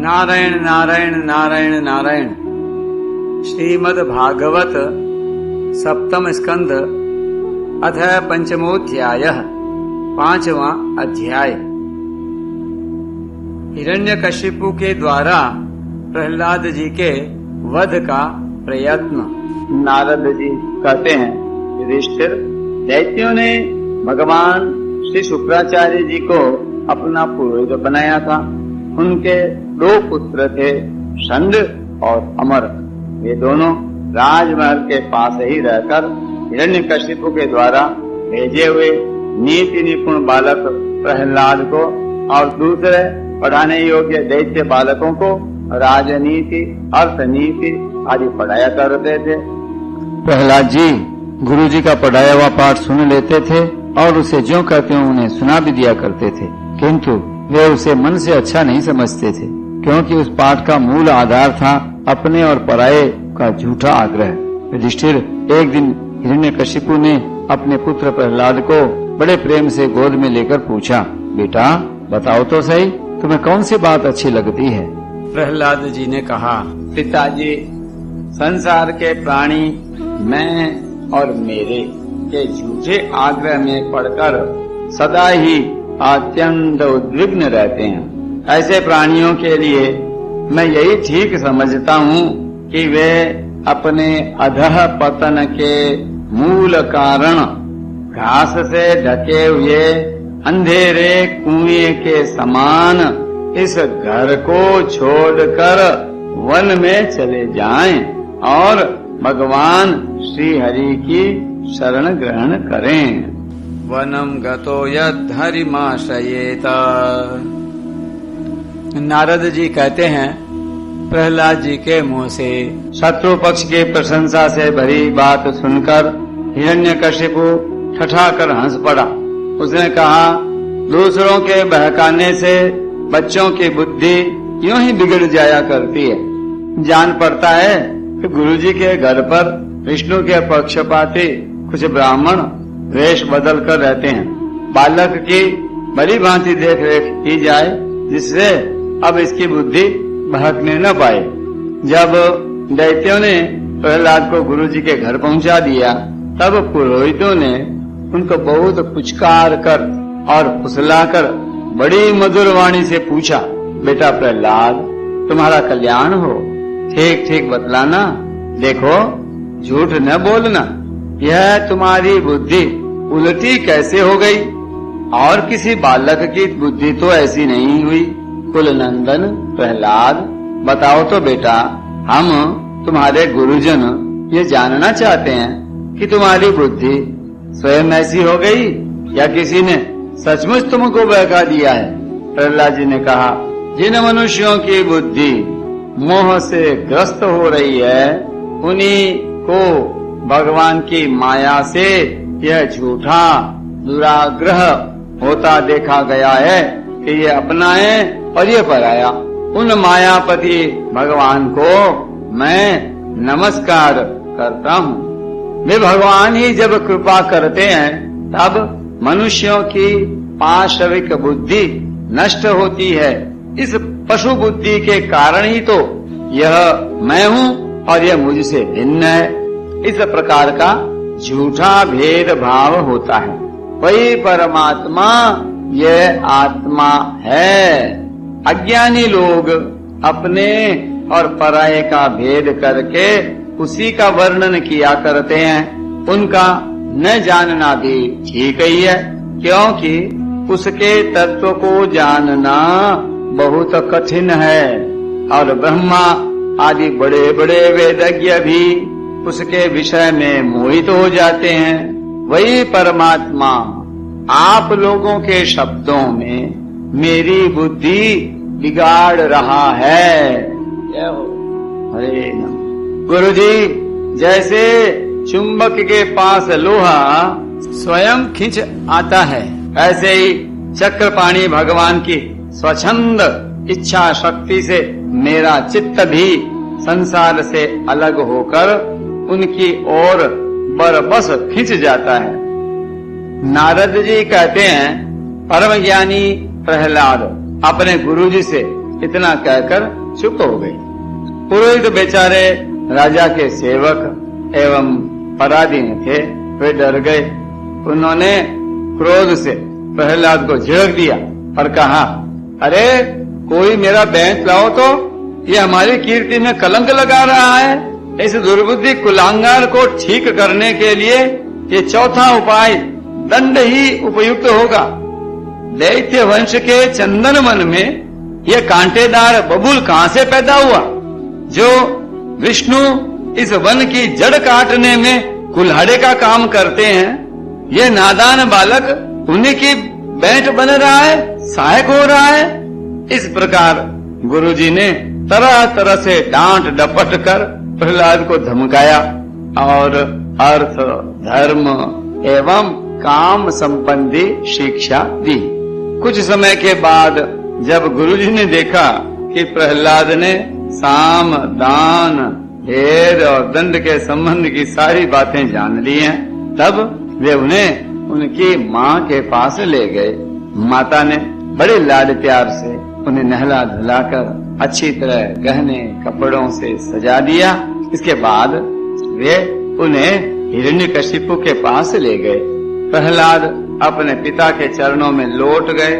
नारायण नारायण नारायण नारायण। श्रीमद् भागवत सप्तम स्कंद अथ पंचमोध्यायः 5वां अध्याय। हिरण्यकशिपु के द्वारा प्रहलाद जी के वध का प्रयत्न। नारद जी कहते हैं, युधिष्ठिर, दैत्यों ने भगवान श्री शुक्राचार्य जी को अपना पुरोहित बनाया था। उनके 2 पुत्र थे, षंड और अमर। वे दोनों राजमहल के पास ही रहकर हिरण्यकशिपु के द्वारा भेजे हुए नीति निपुण बालक प्रहलाद को और दूसरे पढ़ाने योग्य दैत्य बालकों को राजनीति, अर्थनीति आदि पढ़ाया करते थे। प्रहलाद जी गुरु जी का पढ़ाया हुआ पाठ सुन लेते थे और उसे ज्यों कहते हैं उन्हें सुना भी दिया करते थे, किंतु वे उसे मन से अच्छा नहीं समझते थे, क्योंकि उस पाठ का मूल आधार था अपने और पराये का झूठा आग्रह। युधिष्ठिर, एक दिन हिरण्यकशिपु ने अपने पुत्र प्रहलाद को बड़े प्रेम से गोद में लेकर पूछा, बेटा बताओ तो सही, तुम्हें कौन सी बात अच्छी लगती है? प्रहलाद जी ने कहा, पिताजी, संसार के प्राणी मैं और मेरे के झूठे आग्रह में पड़कर सदा ही अत्यंत उद्विग्न रहते हैं। ऐसे प्राणियों के लिए मैं यही ठीक समझता हूँ कि वे अपने अधः पतन के मूल कारण घास से ढके हुए अंधेरे कुएं के समान इस घर को छोड़कर वन में चले जाएं और भगवान श्री हरि की शरण ग्रहण करें। वनम गतो यद्धरिमाश्रयेत। नारद जी कहते हैं, प्रहलाद जी के मुंह से शत्रु पक्ष की प्रशंसा से भरी बात सुनकर हिरण्यकशिपु ठठाकर हंस पड़ा। उसने कहा, दूसरों के बहकाने से बच्चों की बुद्धि यूं ही बिगड़ जाया करती है। जान पड़ता है कि गुरुजी के घर पर विष्णु के पक्षपाती कुछ ब्राह्मण वेश बदल कर रहते हैं। बालक की भली भांति देख रेख की जाए, जिससे अब इसकी बुद्धि बहकने न पाए। जब दैत्यों ने प्रहलाद को गुरुजी के घर पहुंचा दिया, तब पुरोहितों ने उनको बहुत पुचकार कर और फुसलाकर बड़ी मधुर वाणी से पूछा, बेटा प्रहलाद, तुम्हारा कल्याण हो, ठीक ठीक बतलाना, देखो झूठ न बोलना। यह तुम्हारी बुद्धि उल्टी कैसे हो गई? और किसी बालक की बुद्धि तो ऐसी नहीं हुई। कुलनंदन प्रहलाद, बताओ तो बेटा, हम तुम्हारे गुरुजन ये जानना चाहते हैं कि तुम्हारी बुद्धि स्वयं ऐसी हो गई या किसी ने सचमुच तुमको बहका दिया है? प्रहलाद जी ने कहा, जिन मनुष्यों की बुद्धि मोह से ग्रस्त हो रही है, उन्हीं को भगवान की माया से यह झूठा दुराग्रह होता देखा गया है कि ये अपना है और ये पराया। उन मायापति भगवान को मैं नमस्कार करता हूँ। वे भगवान ही जब कृपा करते हैं, तब मनुष्यों की पाशविक बुद्धि नष्ट होती है। इस पशु बुद्धि के कारण ही तो यह मैं हूँ और यह मुझसे भिन्न है। इस प्रकार का झूठा भेदभाव होता है। वही परमात्मा यह आत्मा है। अज्ञानी लोग अपने और पराये का भेद करके उसी का वर्णन किया करते हैं। उनका न जानना भी ठीक ही है, क्योंकि उसके तत्व को जानना बहुत कठिन है और ब्रह्मा आदि बड़े बड़े वेदज्ञ भी उसके विषय में मोहित हो जाते हैं। वही परमात्मा आप लोगों के शब्दों में मेरी बुद्धि बिगाड़ रहा है। हरे नमः। गुरुजी, जैसे चुंबक के पास लोहा स्वयं खिंच आता है, ऐसे ही चक्रपाणी भगवान की स्वच्छंद इच्छा शक्ति से मेरा चित्त भी संसार से अलग होकर उनकी ओर बरबस खिंच जाता है। नारद जी कहते हैं, परम ज्ञानी प्रहलाद अपने गुरुजी से इतना कहकर चुप हो गई। पुरोहित बेचारे राजा के सेवक एवं पराधीन थे, वे डर गए। उन्होंने क्रोध से प्रहलाद को झिड़क दिया और कहा, अरे कोई मेरा बेंच लाओ तो, ये हमारी कीर्ति में कलंक लगा रहा है। इस दुर्बुद्धि कुलांगार को ठीक करने के लिए ये चौथा उपाय दंड ही उपयुक्त होगा। दैत्य वंश के चंदन वन में ये कांटेदार बबूल कहां से पैदा हुआ, जो विष्णु इस वन की जड़ काटने में कुल्हाड़े का काम करते हैं। ये नादान बालक उन्हीं की बेंच बन रहा है, सहायक हो रहा है। इस प्रकार गुरुजी ने तरह तरह से डांट डपट कर प्रहलाद को धमकाया और अर्थ, धर्म एवं काम संबंधी शिक्षा दी। कुछ समय के बाद जब गुरुजी ने देखा कि प्रहलाद ने साम, दान, भेद और दंड के संबंध की सारी बातें जान ली हैं, तब वे उन्हें उनकी माँ के पास ले गए। माता ने बड़े लाड प्यार से उन्हें नहला धुलाकर अच्छी तरह गहने कपड़ों से सजा दिया। इसके बाद वे उन्हें हिरण्यकशिपु के पास ले गए। प्रहलाद अपने पिता के चरणों में लौट गए।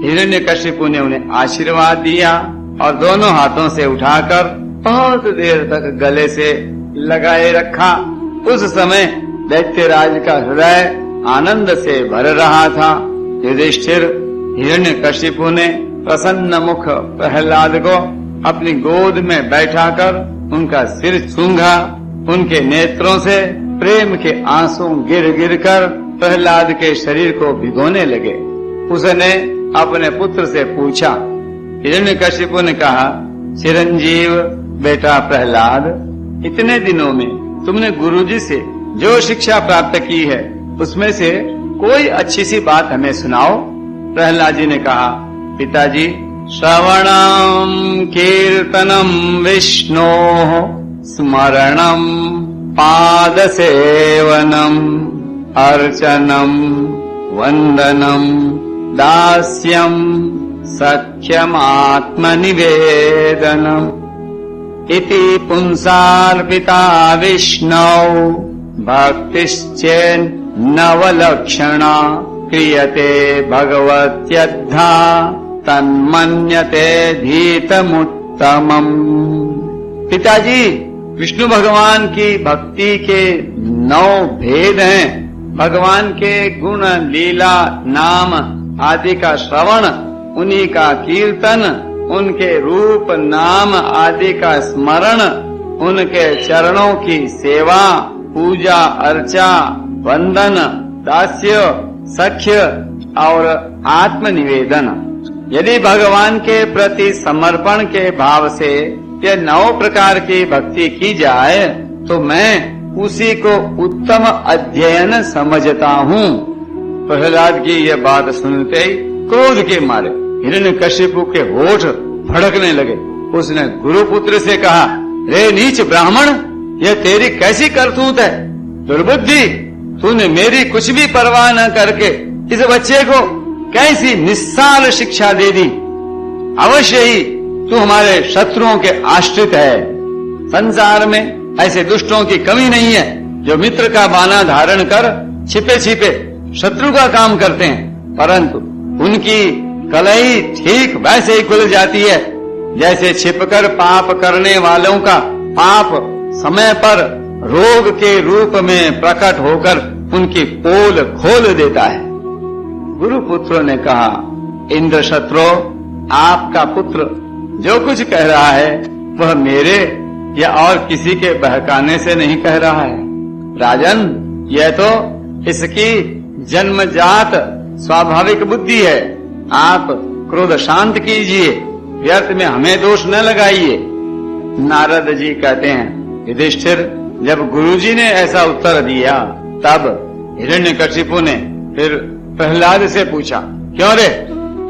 हिरण्यकशिपु ने उन्हें आशीर्वाद दिया और दोनों हाथों से उठाकर बहुत देर तक गले से लगाए रखा। उस समय दैत्यराज का हृदय आनंद से भर रहा था। युधिष्ठिर हिरण्यकशिपु ने प्रसन्न मुख प्रहलाद को अपनी गोद में बैठाकर उनका सिर सूंघा। उनके नेत्रों से प्रेम के आंसू गिर गिर कर प्रहलाद के शरीर को भिगोने लगे। उसने अपने पुत्र से पूछा। हिरण्यकशिपु ने कहा, चिरंजीव बेटा प्रहलाद, इतने दिनों में तुमने गुरुजी से जो शिक्षा प्राप्त की है उसमें से कोई अच्छी सी बात हमें सुनाओ। प्रहलाद जी ने कहा, पिताजी, श्रवणम कीर्तनम विष्णोः स्मरणम पाद सेवनम अर्चनम वंदनम दास्यम सख्यम आत्मनिवेदनम इति पुंसार्पिता विष्णौ भक्तिश्चेन् नवलक्षणा क्रियते भगवत्यद्धा तन्मन्यते धीतमुत्तमम्। पिताजी, विष्णु भगवान की भक्ति के 9 भेद हैं। भगवान के गुण, लीला, नाम आदि का श्रवण, उन्हीं का कीर्तन, उनके रूप, नाम आदि का स्मरण, उनके चरणों की सेवा, पूजा अर्चा, वंदन, दास्य, सख्य और आत्मनिवेदन। यदि भगवान के प्रति समर्पण के भाव से ये 9 प्रकार की भक्ति की जाए तो मैं उसी को उत्तम अध्ययन समझता हूँ। प्रहलाद की यह बात सुनते ही क्रोध के मारे हिरण्यकशिपु के होठ भड़कने लगे। उसने गुरुपुत्र से कहा, रे नीच ब्राह्मण, यह तेरी कैसी करतूत है? दुर्बुद्धि, तूने मेरी कुछ भी परवाह न करके इस बच्चे को कैसी निस्सार शिक्षा दे दी। अवश्य ही तू हमारे शत्रुओं के आश्रित है। संसार में ऐसे दुष्टों की कमी नहीं है जो मित्र का बाना धारण कर छिपे छिपे शत्रु का काम करते हैं, परंतु उनकी कलई ठीक वैसे ही खुल जाती है जैसे छिपकर पाप करने वालों का पाप समय पर रोग के रूप में प्रकट होकर उनकी पोल खोल देता है। गुरुपुत्रों ने कहा, इंद्र शत्रु, आपका पुत्र जो कुछ कह रहा है वह मेरे या और किसी के बहकाने से नहीं कह रहा है। राजन, यह तो इसकी जन्मजात स्वाभाविक बुद्धि है। आप क्रोध शांत कीजिए, व्यर्थ में हमें दोष न लगाइए। नारद जी कहते हैं, युधिष्ठिर, जब गुरुजी ने ऐसा उत्तर दिया तब हिरण्यकशिपु ने फिर प्रहलाद से पूछा, क्यों रे,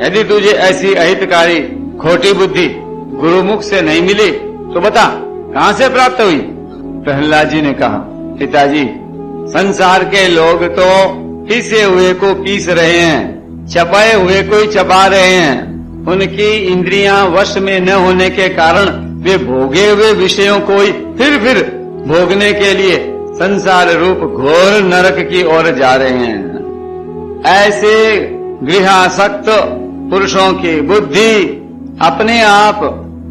यदि तुझे ऐसी अहितकारी खोटी बुद्धि गुरुमुख से नहीं मिली तो बता कहां से प्राप्त हुई? प्रहलाद जी ने कहा, पिताजी, संसार के लोग तो पीसे हुए को पीस रहे हैं, चपाए हुए को ही चबा रहे हैं। उनकी इंद्रियां वश में न होने के कारण वे भोगे हुए विषयों को ही फिर भोगने के लिए संसार रूप घोर नरक की ओर जा रहे हैं। ऐसे गृहासक्त पुरुषों की बुद्धि अपने आप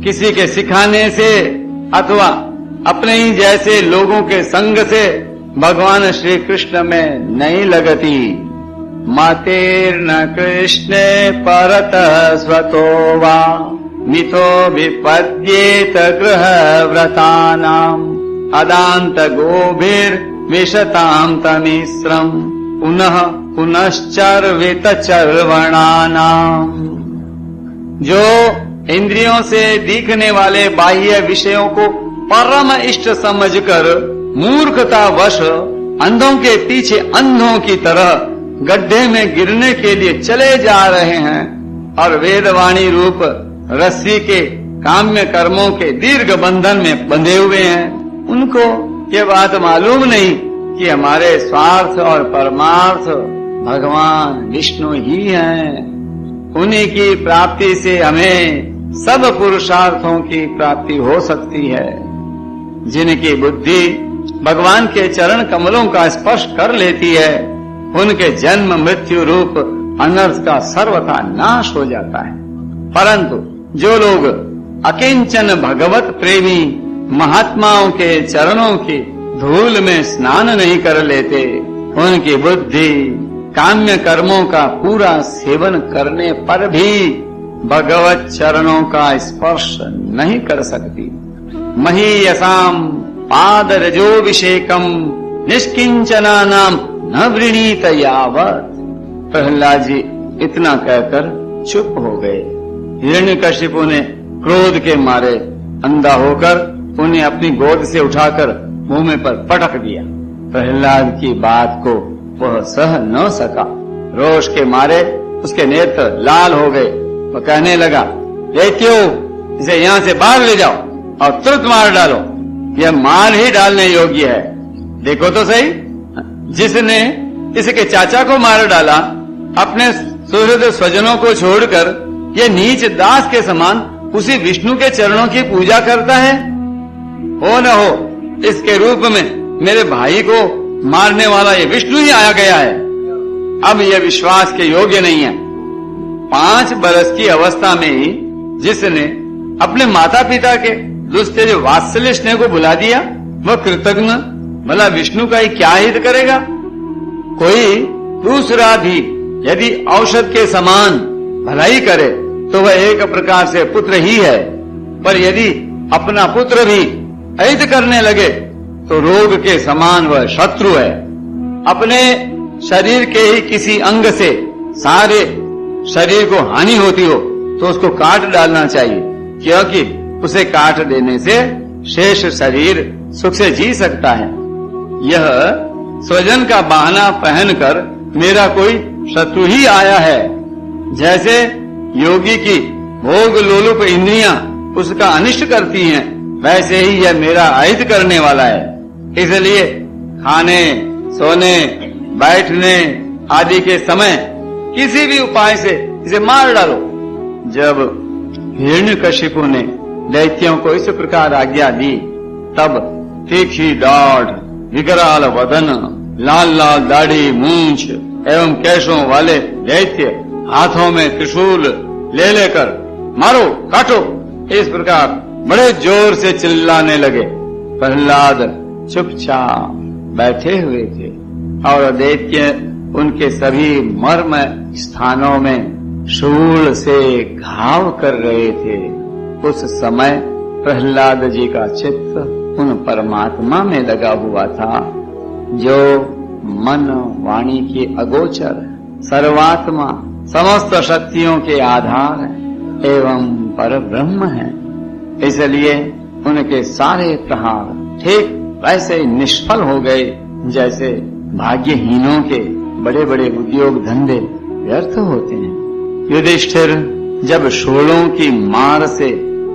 किसी के सिखाने से अथवा अपने ही जैसे लोगों के संग से भगवान श्री कृष्ण में नहीं लगती। मातेर्न कृष्णे परतः स्वतो वा मिथो विपद्येत गृहव्रतानाम् अदान्त गोभिर्विशताम् तमिश्रम् पुनः पुनश्चर्वित चर्वणानाम्। जो इंद्रियों से दिखने वाले बाह्य विषयों को परम इष्ट समझकर मूर्खतावश अंधों के पीछे अंधों की तरह गड्ढे में गिरने के लिए चले जा रहे हैं और वेदवाणी रूप रस्सी के काम्य कर्मों के दीर्घ बंधन में बंधे हुए हैं, उनको ये बात मालूम नहीं कि हमारे स्वार्थ और परमार्थ भगवान विष्णु ही हैं। उन्हीं की प्राप्ति से हमें सब पुरुषार्थों की प्राप्ति हो सकती है। जिनकी बुद्धि भगवान के चरण कमलों का स्पर्श कर लेती है, उनके जन्म मृत्यु रूप अनर्थ का सर्वथा नाश हो जाता है। परंतु जो लोग अकिंचन भगवत प्रेमी महात्माओं के चरणों की धूल में स्नान नहीं कर लेते, उनकी बुद्धि काम्य कर्मों का पूरा सेवन करने पर भी भगवत चरणों का स्पर्श नहीं कर सकती। महीयसाम पादरजोभिषेकम निष्किंचना नाम न वृणीत यावत। प्रहलाद जी इतना कहकर चुप हो गए। हिरण्यकशिपु ने क्रोध के मारे अंधा होकर उन्हें अपनी गोद से उठाकर मुंह पर पटक दिया। प्रहलाद की बात को वह सह न सका। रोष के मारे उसके नेत्र लाल हो गए। वह कहने लगा, दैत्यो, इसे यहाँ से बाहर ले जाओ और तुरंत मार डालो। यह मार ही डालने योग्य है। देखो तो सही, जिसने इसके चाचा को मार डाला, अपने सुहृद स्वजनों को छोड़कर यह नीच दास के समान उसी विष्णु के चरणों की पूजा करता है। हो न हो इसके रूप में मेरे भाई को मारने वाला ये विष्णु ही आया गया है। अब यह विश्वास के योग्य नहीं है। 5 बरस की अवस्था में ही जिसने अपने माता पिता के दुस्तेज वात्सल्य स्नेह को भुला दिया, वह कृतज्ञ भला विष्णु का ही क्या हित करेगा। कोई दूसरा भी यदि औषध के समान भलाई करे तो वह एक प्रकार से पुत्र ही है, पर यदि अपना पुत्र भी अहित करने लगे तो रोग के समान वह शत्रु है। अपने शरीर के ही किसी अंग से सारे शरीर को हानि होती हो तो उसको काट डालना चाहिए, क्योंकि उसे काट देने से शेष शरीर सुख से जी सकता है। यह स्वजन का बहाना पहनकर मेरा कोई शत्रु ही आया है। जैसे योगी की भोग लोलुप इंद्रियां उसका अनिष्ट करती हैं, वैसे ही यह मेरा अहित करने वाला है। इसलिए खाने, सोने, बैठने आदि के समय किसी भी उपाय से इसे मार डालो। जब हिरण्यकशिपु ने दैत्यों को इस प्रकार आज्ञा दी, तब तीखी दाढ़, विकराल वदन, लाल लाल दाढ़ी, मूंछ एवं केशों वाले दैत्य हाथों में त्रिशूल ले लेकर मारो, काटो, इस प्रकार बड़े जोर से चिल्लाने लगे। प्रहलाद चुपचाप बैठे हुए थे और दैत्य उनके सभी मर्म स्थानों में शूल से घाव कर रहे थे। उस समय प्रहलाद जी का चित्त उन परमात्मा में लगा हुआ था, जो मन वाणी की अगोचर, सर्वात्मा, समस्त शक्तियों के आधार एवं पर ब्रह्म है। इसलिए उनके सारे प्रहार ठीक वैसे निष्फल हो गए जैसे भाग्यहीनों के बड़े बड़े उद्योग धंधे व्यर्थ होते हैं। युधिष्ठिर जब शूलों की मार से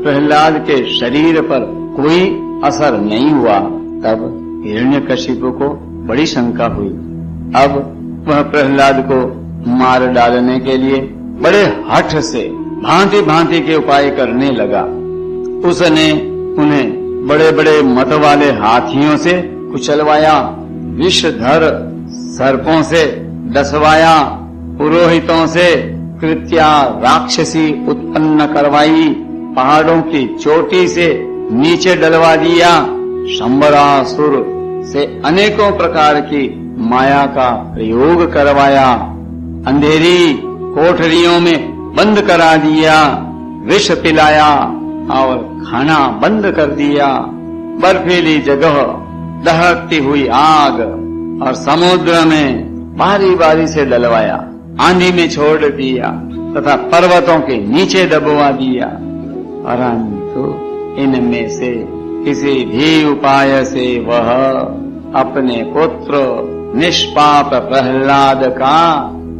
प्रहलाद के शरीर पर कोई असर नहीं हुआ, तब हिरण्यकशिपु को बड़ी शंका हुई। अब वह प्रहलाद को मार डालने के लिए बड़े हठ से भांति भांति के उपाय करने लगा। उसने उन्हें बड़े बड़े मत वाले हाथियों से कुचलवाया, विषधर सर्पों से डसवाया, पुरोहितों से कृत्या राक्षसी उत्पन्न करवाई, पहाड़ों की चोटी से नीचे डलवा दिया, शंबरासुर से अनेकों प्रकार की माया का प्रयोग करवाया, अंधेरी कोठरियों में बंद करा दिया, विष पिलाया और खाना बंद कर दिया, बर्फीली जगह, दहकती हुई आग और समुद्र में बारी बारी से डलवाया, आंधी में छोड़ दिया तथा पर्वतों के नीचे दबवा दिया। परंतु इनमें से किसी भी उपाय से वह अपने पुत्र निष्पाप प्रहलाद का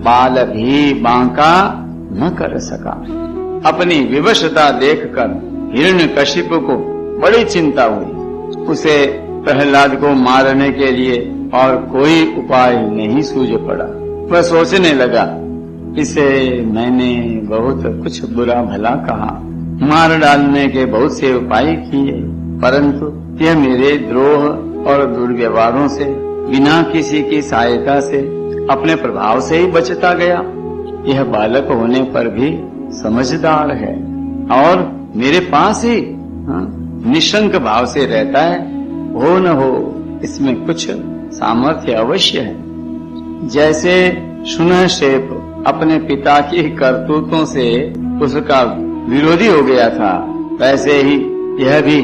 बाल भी बांका न कर सका। अपनी विवशता देखकर हिरण्यकशिपु को बड़ी चिंता हुई। उसे प्रहलाद को मारने के लिए और कोई उपाय नहीं सूझ पड़ा। वह सोचने लगा, इसे मैंने बहुत कुछ बुरा भला कहा, मार डालने के बहुत से उपाय किए, परंतु यह मेरे द्रोह और दुर्व्यवहारों से बिना किसी की सहायता से अपने प्रभाव से ही बचता गया। यह बालक होने पर भी समझदार है और मेरे पास ही निशंक भाव से रहता है। हो न हो इसमें कुछ सामर्थ्य अवश्य है। जैसे शुनशेप अपने पिता की करतूतों से उसका विरोधी हो गया था, वैसे ही यह भी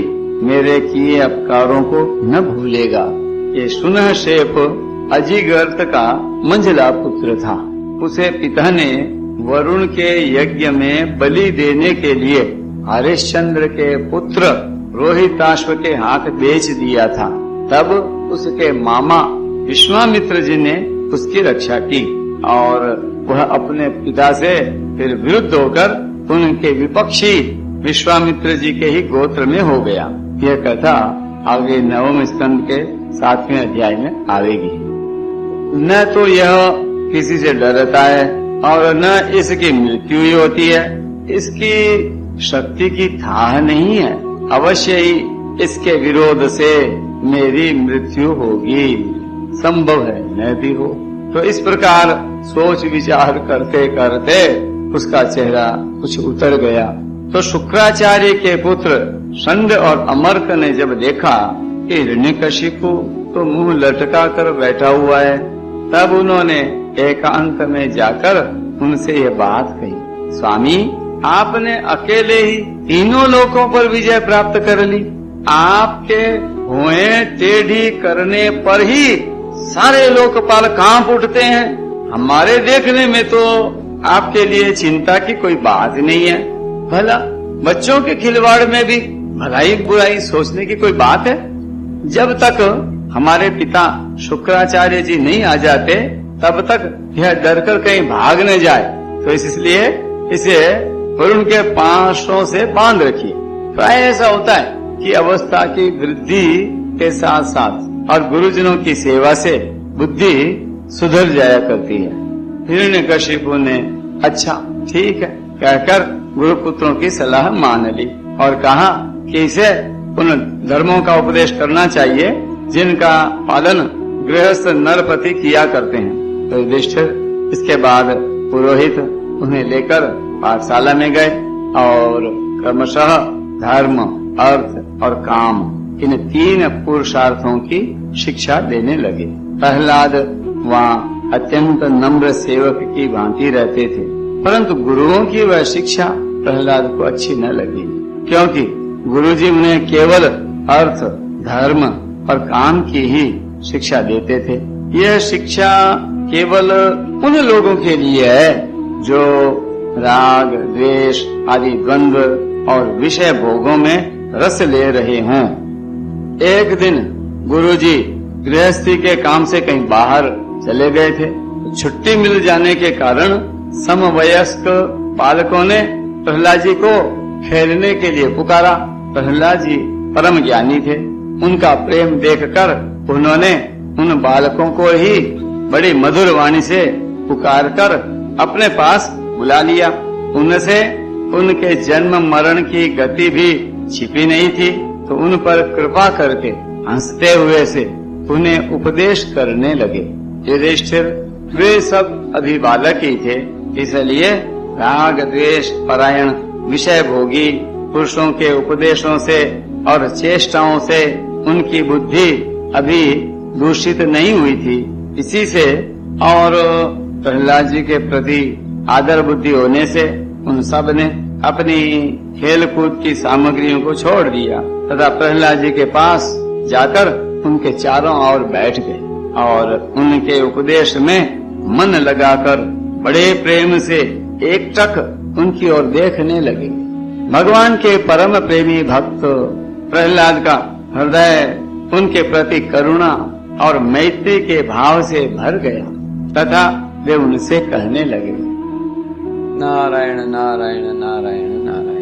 मेरे किए अपकारों को न भूलेगा। ये शुनशेप अजिगर्त का मंझला पुत्र था। उसे पिता ने वरुण के यज्ञ में बलि देने के लिए हरिश्चंद्र के पुत्र रोहिताश्व के हाथ बेच दिया था। तब उसके मामा विश्वामित्र जी ने उसकी रक्षा की और वह अपने पिता से फिर विरुद्ध होकर उनके विपक्षी विश्वामित्र जी के ही गोत्र में हो गया। यह कथा आगे 9वें स्कंद के 7वें अध्याय में आवेगी। न तो यह किसी से डरता है और न इसकी मृत्यु ही होती है। इसकी शक्ति की थाह नहीं है। अवश्य ही इसके विरोध से मेरी मृत्यु होगी, संभव है न भी हो। तो इस प्रकार सोच विचार करते करते उसका चेहरा कुछ उतर गया। तो शुक्राचार्य के पुत्र षंड और अमर्क ने जब देखा कि हिरण्यकशिपु तो मुंह लटका कर बैठा हुआ है, तब उन्होंने एकांत में जाकर उनसे यह बात कही, स्वामी आपने अकेले ही तीनों लोकों पर विजय प्राप्त कर ली। आपके हुए टेढ़ी करने पर ही सारे लोकपाल कांप उठते हैं। हमारे देखने में तो आपके लिए चिंता की कोई बात नहीं है। भला बच्चों के खिलवाड़ में भी भलाई बुराई सोचने की कोई बात है? जब तक हमारे पिता शुक्राचार्य जी नहीं आ जाते तब तक यह डरकर कहीं भाग न जाए, तो इसलिए इसे वरुण के पांचों से बांध रखिए। प्राय ऐसा होता है कि अवस्था की वृद्धि के साथ साथ और गुरुजनों की सेवा से बुद्धि सुधर जाया करती है। हिरण्यकशिपु ने अच्छा ठीक है कहकर गुरुपुत्रों की सलाह मान ली और कहा कि इसे उन धर्मों का उपदेश करना चाहिए जिनका पालन गृहस्थ नरपति किया करते हैं। तो युधिष्ठिर इसके बाद पुरोहित उन्हें लेकर पाठशाला में गए और क्रमशः धर्म, अर्थ और काम इन 3 पुरुषार्थों की शिक्षा देने लगे। प्रहलाद वहाँ अत्यंत नम्र सेवक की भांति रहते थे, परंतु गुरुओं की वह शिक्षा प्रहलाद को अच्छी न लगी, क्योंकि गुरुजी उन्हें केवल अर्थ, धर्म और काम की ही शिक्षा देते थे। यह शिक्षा केवल उन लोगों के लिए है जो राग, द्वेष आदि द्वंद्व और विषय भोगों में रस ले रहे हों। एक दिन गुरुजी गृहस्थी के काम से कहीं बाहर चले गए थे। छुट्टी मिल जाने के कारण समवयस्क बालकों ने प्रहलाद जी को खेलने के लिए पुकारा। प्रहलाद जी परम ज्ञानी थे। उनका प्रेम देखकर उन्होंने उन बालकों को ही बड़ी मधुर वाणी से पुकार कर अपने पास बुला लिया। उनसे उनके जन्म मरण की गति भी छिपी नहीं थी, तो उन पर कृपा करके हंसते हुए से उन्हें उपदेश करने लगे। युधिष्ठिर वे सब अभी बालक ही थे, इसलिए राग द्वेष परायण विषय भोगी पुरुषों के उपदेशों से और चेष्टाओं से उनकी बुद्धि अभी दूषित नहीं हुई थी। इसी से और प्रहलाद जी के प्रति आदर बुद्धि होने से उन सब ने अपनी खेल कूद की सामग्रियों को छोड़ दिया तथा प्रहलाद जी के पास जाकर उनके चारों ओर बैठ गए और उनके उपदेश में मन लगाकर बड़े प्रेम से एकटक उनकी ओर देखने लगे। भगवान के परम प्रेमी भक्त प्रहलाद का हृदय उनके प्रति करुणा और मैत्री के भाव से भर गया तथा वे उनसे कहने लगे, नारायण नारायण नारायण नारायण।